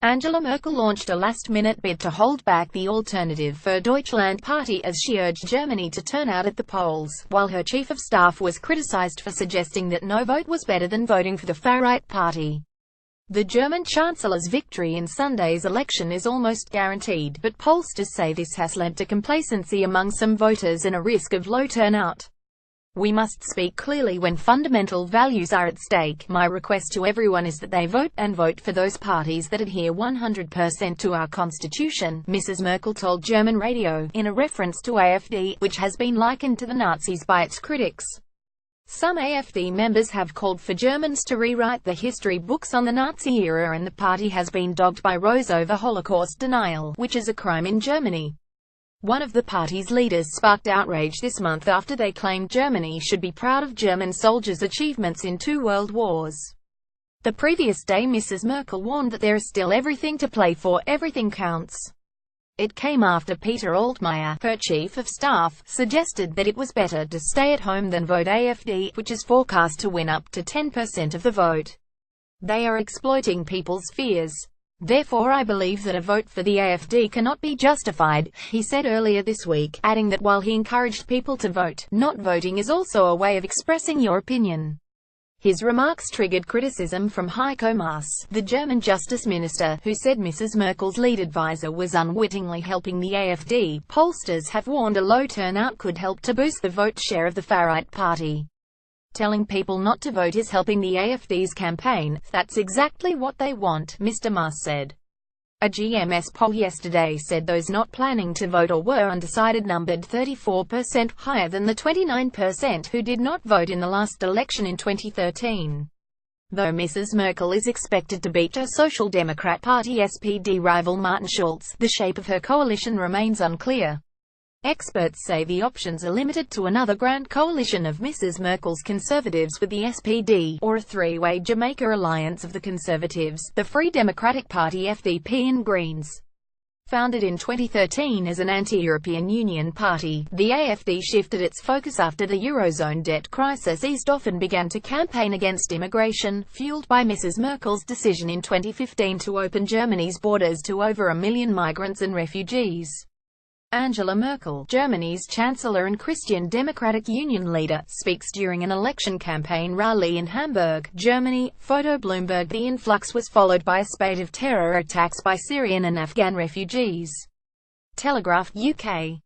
Angela Merkel launched a last-minute bid to hold back the Alternative für Deutschland party as she urged Germany to turn out at the polls, while her chief of staff was criticized for suggesting that no vote was better than voting for the far-right party. The German Chancellor's victory in Sunday's election is almost guaranteed, but pollsters say this has led to complacency among some voters and a risk of low turnout. We must speak clearly when fundamental values are at stake. My request to everyone is that they vote, and vote for those parties that adhere 100% to our constitution, Mrs. Merkel told German radio, in a reference to AfD, which has been likened to the Nazis by its critics. Some AfD members have called for Germans to rewrite the history books on the Nazi era, and the party has been dogged by rows over Holocaust denial, which is a crime in Germany. One of the party's leaders sparked outrage this month after they claimed Germany should be proud of German soldiers' achievements in 2 world wars. The previous day Mrs. Merkel warned that there is still everything to play for, everything counts. It came after Peter Altmaier, her chief of staff, suggested that it was better to stay at home than vote AfD, which is forecast to win up to 10% of the vote. They are exploiting people's fears. Therefore I believe that a vote for the AfD cannot be justified, he said earlier this week, adding that while he encouraged people to vote, not voting is also a way of expressing your opinion. His remarks triggered criticism from Heiko Maas, the German justice minister, who said Mrs. Merkel's lead advisor was unwittingly helping the AfD. Pollsters have warned a low turnout could help to boost the vote share of the far-right party. Telling people not to vote is helping the AfD's campaign. That's exactly what they want, Mr. Maas said. A GMS poll yesterday said those not planning to vote or were undecided numbered 34%, higher than the 29% who did not vote in the last election in 2013. Though Mrs. Merkel is expected to beat her Social Democrat Party SPD rival Martin Schulz, the shape of her coalition remains unclear. Experts say the options are limited to another grand coalition of Mrs. Merkel's Conservatives with the SPD, or a three-way Jamaica alliance of the Conservatives, the Free Democratic Party FDP and Greens. Founded in 2013 as an anti-European Union party, the AfD shifted its focus after the Eurozone debt crisis eased off and began to campaign against immigration, fueled by Mrs. Merkel's decision in 2015 to open Germany's borders to over 1 million migrants and refugees. Angela Merkel, Germany's Chancellor and Christian Democratic Union leader, speaks during an election campaign rally in Hamburg, Germany. Photo Bloomberg. The influx was followed by a spate of terror attacks by Syrian and Afghan refugees. Telegraph, UK.